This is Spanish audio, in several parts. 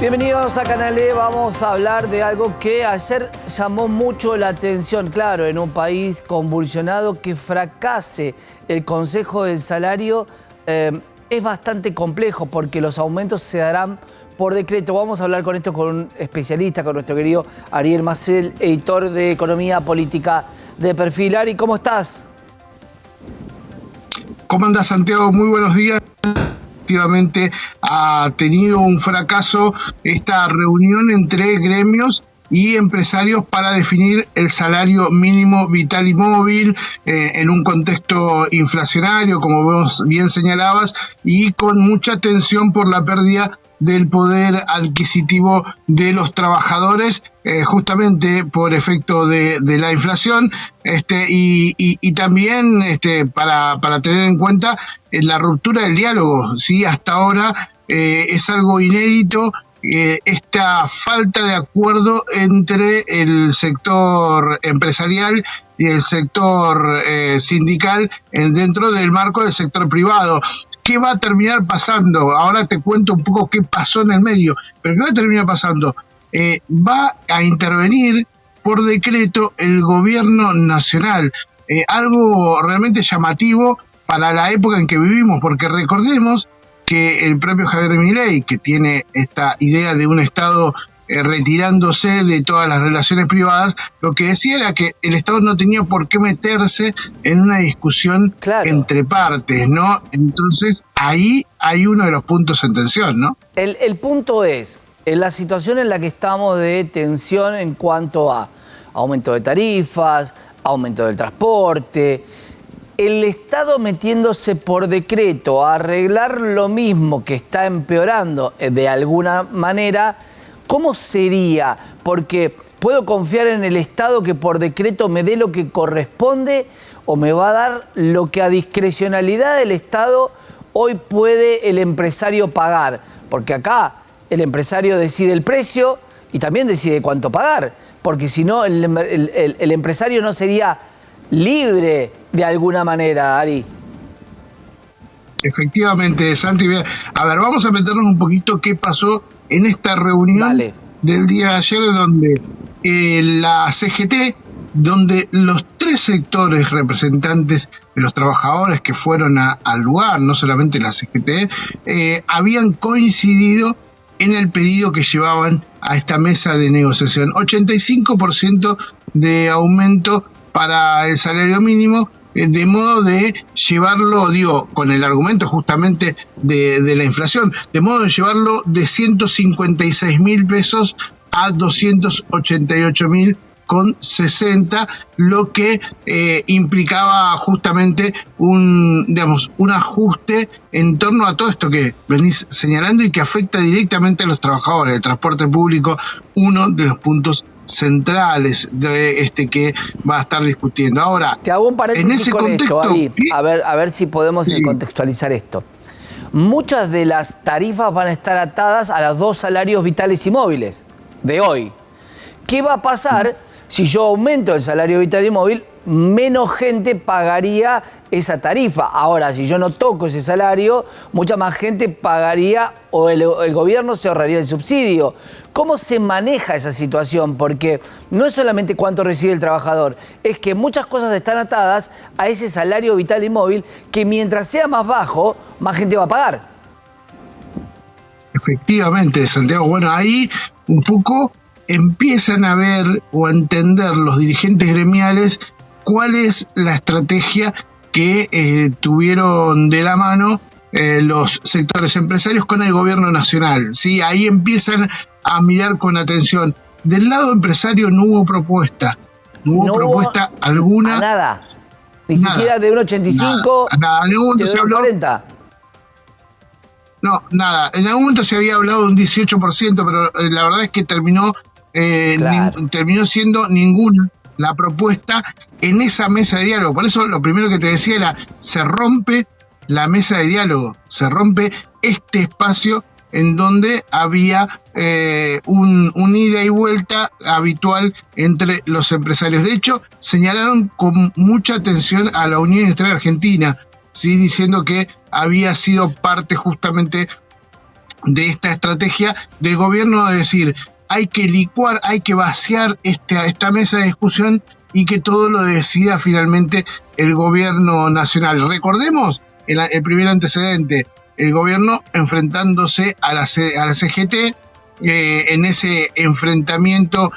Bienvenidos a Canal E. Vamos a hablar de algo que ayer llamó mucho la atención. Claro, en un país convulsionado, que fracase el Consejo del Salario es bastante complejo porque los aumentos se darán por decreto. Vamos a hablar con esto con un especialista, con nuestro querido Ariel Macel, editor de Economía Política de Perfil. Ari, ¿cómo estás? ¿Cómo andás, Santiago? Muy buenos días. Efectivamente ha tenido un fracaso esta reunión entre gremios y empresarios para definir el salario mínimo vital y móvil en un contexto inflacionario, como vos bien señalabas, y con mucha tensión por la pérdida del poder adquisitivo de los trabajadores, justamente por efecto de la inflación, y también para tener en cuenta la ruptura del diálogo, ¿sí? Hasta ahora es algo inédito esta falta de acuerdo entre el sector empresarial y el sector sindical dentro del marco del sector privado. ¿Qué va a terminar pasando? Ahora te cuento un poco qué pasó en el medio, pero ¿qué va a terminar pasando? Va a intervenir por decreto el gobierno nacional, algo realmente llamativo para la época en que vivimos, porque recordemos que el propio Javier Milei, que tiene esta idea de un Estado retirándose de todas las relaciones privadas, lo que decía era que el Estado no tenía por qué meterse en una discusión entre partes, ¿no? Entonces ahí hay uno de los puntos en tensión, ¿no? El punto es, en la situación en la que estamos de tensión en cuanto a aumento de tarifas, aumento del transporte, el Estado metiéndose por decreto a arreglar lo mismo que está empeorando de alguna manera, ¿cómo sería? Porque ¿puedo confiar en el Estado que por decreto me dé lo que corresponde o me va a dar lo que a discrecionalidad del Estado hoy puede el empresario pagar? Porque acá el empresario decide el precio y también decide cuánto pagar, porque si no el empresario no sería libre de alguna manera, Ari. Efectivamente, Santi. A ver, vamos a meternos un poquito qué pasó en esta reunión del día de ayer, donde la CGT, donde los tres sectores representantes de los trabajadores que fueron al lugar, no solamente la CGT, habían coincidido en el pedido que llevaban a esta mesa de negociación. 85% de aumento para el salario mínimo, de modo de llevarlo, digo, con el argumento justamente de la inflación, de modo de llevarlo de 156.000 pesos a 288.060, lo que implicaba justamente un ajuste en torno a todo esto que venís señalando y que afecta directamente a los trabajadores. El transporte público, uno de los puntos centrales de que va a estar discutiendo. Ahora, te hago un paréntesis en ese con contexto, esto, Ari, a ver si podemos contextualizar esto. Muchas de las tarifas van a estar atadas a los dos salarios vitales y móviles de hoy. ¿Qué va a pasar si yo aumento el salario vital y móvil? Menos gente pagaría esa tarifa. Ahora, si yo no toco ese salario, mucha más gente pagaría o el gobierno se ahorraría el subsidio. ¿Cómo se maneja esa situación? Porque no es solamente cuánto recibe el trabajador, es que muchas cosas están atadas a ese salario vital y móvil que mientras sea más bajo, más gente va a pagar. Efectivamente, Santiago. Bueno, ahí un poco empiezan a ver o a entender los dirigentes gremiales cuál es la estrategia que tuvieron de la mano los sectores empresarios con el gobierno nacional, ¿sí? Ahí empiezan a mirar con atención. Del lado empresario no hubo propuesta, no hubo propuesta alguna. Nada, ni siquiera de 1,85, nada. De 1,40. No, nada. En algún momento se había hablado de un 18%, pero la verdad es que terminó siendo ninguna la propuesta en esa mesa de diálogo. Por eso lo primero que te decía era, se rompe la mesa de diálogo, se rompe este espacio en donde había un ida y vuelta habitual entre los empresarios. De hecho, señalaron con mucha atención a la Unión Industrial Argentina, ¿sí? Diciendo que había sido parte justamente de esta estrategia del gobierno de decir, hay que licuar, hay que vaciar esta mesa de discusión y que todo lo decida finalmente el gobierno nacional. Recordemos el primer antecedente, el gobierno enfrentándose a la CGT, en ese enfrentamiento,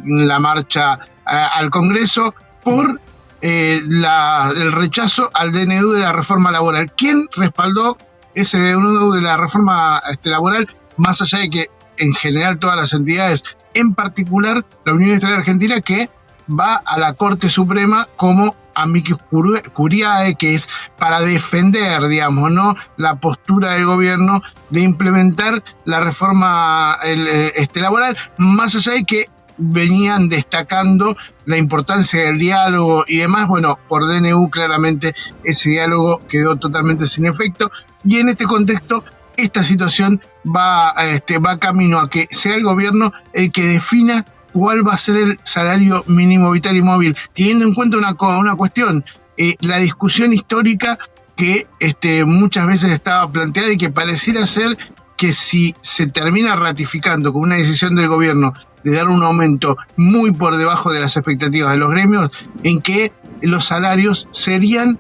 la marcha al Congreso por el rechazo al DNU de la reforma laboral. ¿Quién respaldó ese DNU de la reforma laboral? Más allá de que en general todas las entidades, en particular la Unión Industrial Argentina, que va a la Corte Suprema como amicus curiae, que es para defender, digamos, ¿no?, la postura del gobierno de implementar la reforma laboral, más allá de que venían destacando la importancia del diálogo y demás. Bueno, por DNU claramente ese diálogo quedó totalmente sin efecto, y en este contexto esta situación va camino a que sea el gobierno el que defina cuál va a ser el salario mínimo vital y móvil, teniendo en cuenta una cuestión, la discusión histórica que muchas veces estaba planteada y que pareciera ser que si se termina ratificando con una decisión del gobierno de dar un aumento muy por debajo de las expectativas de los gremios, en que los salarios serían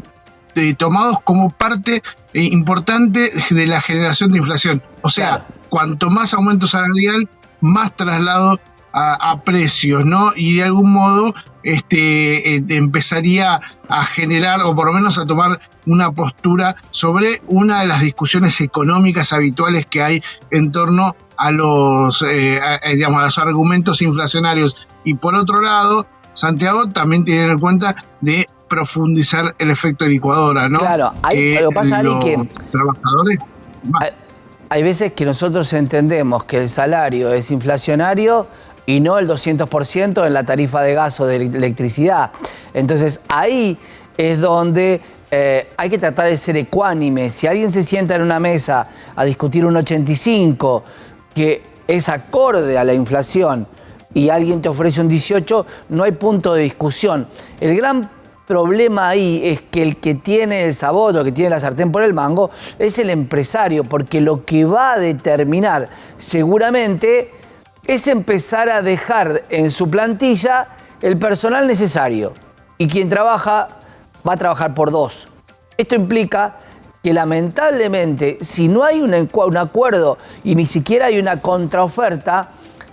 tomados como parte importante de la generación de inflación. O sea, claro, cuanto más aumento salarial, más traslado a precios, ¿no? Y de algún modo empezaría a generar, o por lo menos a tomar una postura sobre una de las discusiones económicas habituales que hay en torno a los argumentos inflacionarios. Y por otro lado, Santiago también tiene en cuenta de profundizar el efecto licuadora, ¿no? Claro, lo que pasa, Ari, que trabajadores. Hay veces que nosotros entendemos que el salario es inflacionario y no el 200% en la tarifa de gas o de electricidad. Entonces ahí es donde hay que tratar de ser ecuánime. Si alguien se sienta en una mesa a discutir un 85 que es acorde a la inflación y alguien te ofrece un 18, no hay punto de discusión. El gran problema ahí es que el que tiene el sabot o que tiene la sartén por el mango es el empresario, porque lo que va a determinar seguramente es empezar a dejar en su plantilla el personal necesario, y quien trabaja va a trabajar por dos. Esto implica que lamentablemente, si no hay un acuerdo y ni siquiera hay una contraoferta,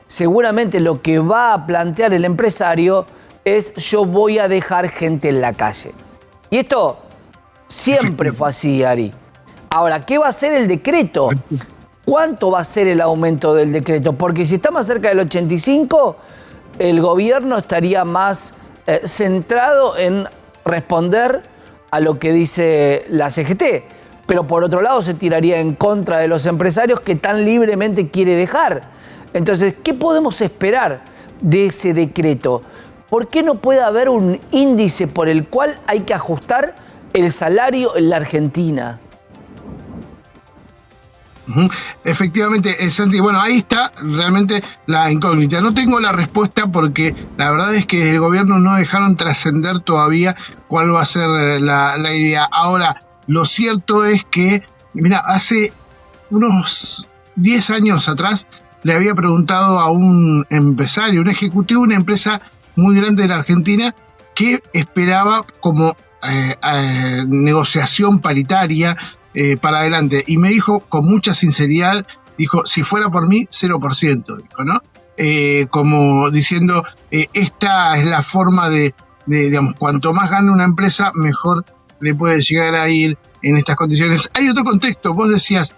seguramente lo que va a plantear el empresario es: yo voy a dejar gente en la calle. Y esto siempre fue así, Ari. Ahora, ¿qué va a hacer el decreto? ¿Cuánto va a ser el aumento del decreto? Porque si está más cerca del 85, el gobierno estaría más centrado en responder a lo que dice la CGT. Pero por otro lado se tiraría en contra de los empresarios que tan libremente quiere dejar. Entonces, ¿qué podemos esperar de ese decreto? ¿Por qué no puede haber un índice por el cual hay que ajustar el salario en la Argentina? Efectivamente, Santi, bueno, ahí está realmente la incógnita. No tengo la respuesta porque la verdad es que desde el gobierno no dejaron trascender todavía cuál va a ser la idea. Ahora, lo cierto es que, mira, hace unos 10 años atrás le había preguntado a un empresario, un ejecutivo de una empresa muy grande de la Argentina, que esperaba como negociación paritaria para adelante, y me dijo con mucha sinceridad, dijo: si fuera por mí, 0%, dijo, ¿no? Como diciendo, esta es la forma digamos, cuanto más gane una empresa, mejor le puede llegar a ir en estas condiciones. Hay otro contexto, vos decías,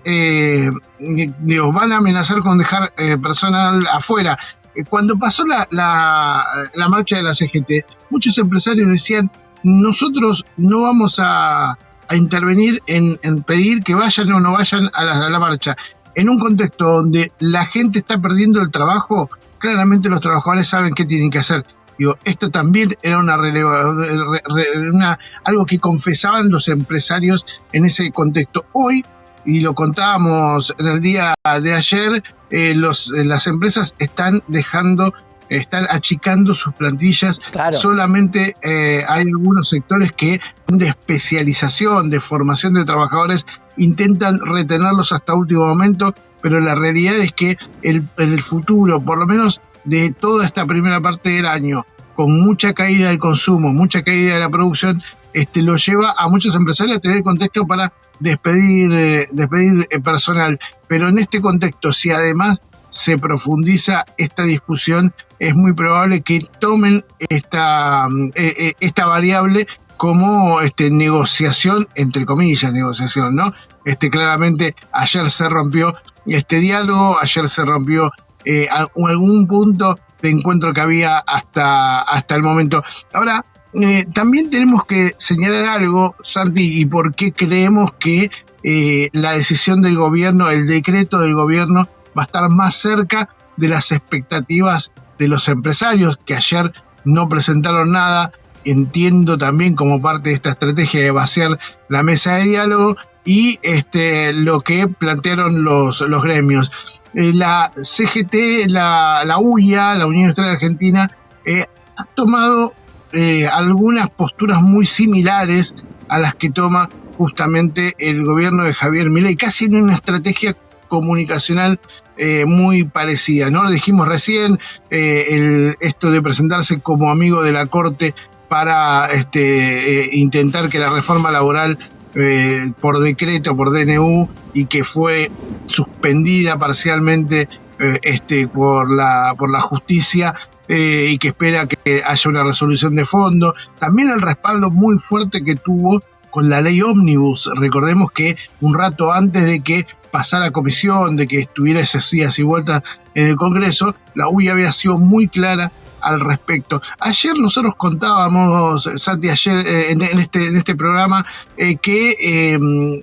van a amenazar con dejar personal afuera. Cuando pasó la marcha de la CGT, muchos empresarios decían: nosotros no vamos a intervenir en pedir que vayan o no vayan a la marcha. En un contexto donde la gente está perdiendo el trabajo, claramente los trabajadores saben qué tienen que hacer. Digo, esto también era algo que confesaban los empresarios en ese contexto. Hoy, y lo contábamos en el día de ayer, las empresas están achicando sus plantillas. Claro. Solamente hay algunos sectores que de especialización, de formación de trabajadores intentan retenerlos hasta último momento, pero la realidad es que el futuro, por lo menos de toda esta primera parte del año, con mucha caída del consumo, mucha caída de la producción, lo lleva a muchos empresarios a tener contexto para despedir personal. Pero en este contexto, si además se profundiza esta discusión, es muy probable que tomen esta variable como negociación, entre comillas, negociación, ¿no? Claramente ayer se rompió este diálogo, ayer se rompió algún punto de encuentro que había hasta el momento. Ahora, también tenemos que señalar algo, Santi, y por qué creemos que la decisión del gobierno, el decreto del gobierno, va a estar más cerca de las expectativas de los empresarios, que ayer no presentaron nada. Entiendo también como parte de esta estrategia de vaciar la mesa de diálogo y lo que plantearon los gremios. La CGT, la UIA, la Unión Industrial Argentina, ha tomado algunas posturas muy similares a las que toma justamente el gobierno de Javier Milei, casi en una estrategia comunicacional muy parecida, ¿no? Lo dijimos recién, esto de presentarse como amigo de la Corte para intentar que la reforma laboral por decreto, por DNU, y que fue suspendida parcialmente por la justicia, y que espera que haya una resolución de fondo. También el respaldo muy fuerte que tuvo con la ley ómnibus. Recordemos que un rato antes de que pasara a comisión, de que estuviera esas idas y vueltas en el Congreso, la UIA había sido muy clara al respecto. Ayer nosotros contábamos, Santi, en este programa, que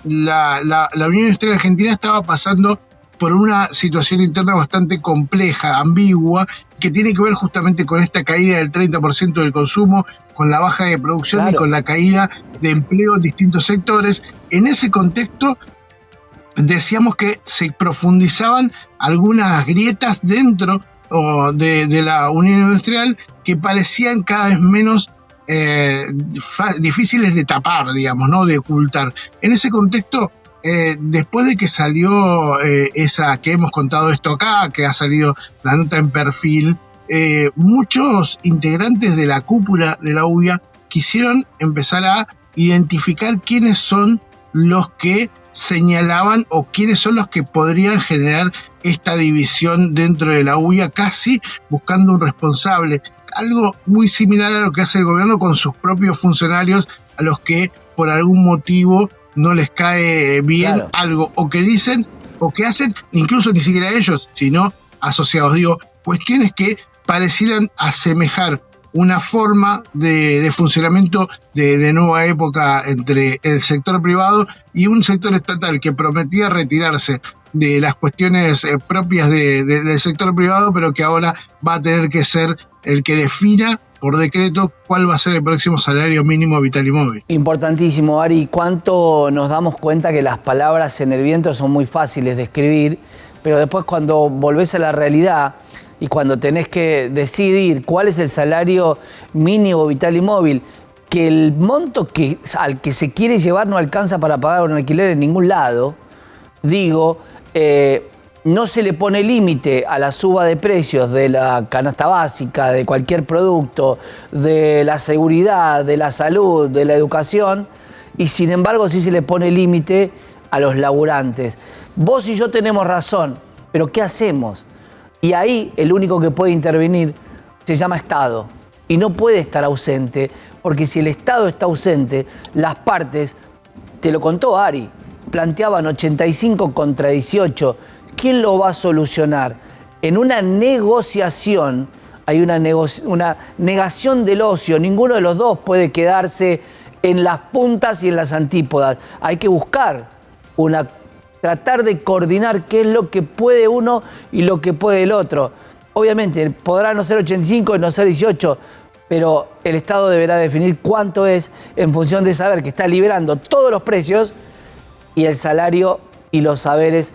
la Unión Industrial Argentina estaba pasando por una situación interna bastante compleja, ambigua, que tiene que ver justamente con esta caída del 30% del consumo, con la baja de producción, claro, y con la caída de empleo en distintos sectores. En ese contexto, decíamos que se profundizaban algunas grietas dentro de la Unión Industrial que parecían cada vez menos difíciles de tapar, digamos, ¿no? De ocultar. En ese contexto, después de que salió esa, que hemos contado esto acá, que ha salido la nota en Perfil, muchos integrantes de la cúpula de la UIA quisieron empezar a identificar quiénes son los que señalaban o quiénes son los que podrían generar esta división dentro de la UIA, casi buscando un responsable. Algo muy similar a lo que hace el gobierno con sus propios funcionarios, a los que por algún motivo no les cae bien, claro, algo, o que dicen, o que hacen, incluso ni siquiera ellos, sino asociados. Digo, cuestiones que parecieran asemejar una forma de funcionamiento de nueva época entre el sector privado y un sector estatal que prometía retirarse de las cuestiones propias del sector privado, pero que ahora va a tener que ser el que defina por decreto cuál va a ser el próximo salario mínimo vital y móvil. Importantísimo, Ari. ¿Cuánto nos damos cuenta que las palabras en el viento son muy fáciles de escribir, pero después cuando volvés a la realidad y cuando tenés que decidir cuál es el salario mínimo vital y móvil, que el monto al que se quiere llevar no alcanza para pagar un alquiler en ningún lado, digo, no se le pone límite a la suba de precios de la canasta básica, de cualquier producto, de la seguridad, de la salud, de la educación, y sin embargo sí se le pone límite a los laburantes. Vos y yo tenemos razón, pero ¿qué hacemos? Y ahí el único que puede intervenir se llama Estado, y no puede estar ausente, porque si el Estado está ausente, las partes, te lo contó Ari, planteaban 85 contra 18. ¿Quién lo va a solucionar? En una negociación hay una negación del ocio. Ninguno de los dos puede quedarse en las puntas y en las antípodas. Hay que buscar tratar de coordinar qué es lo que puede uno y lo que puede el otro. Obviamente, podrá no ser 85 y no ser 18, pero el Estado deberá definir cuánto es en función de saber que está liberando todos los precios y el salario y los saberes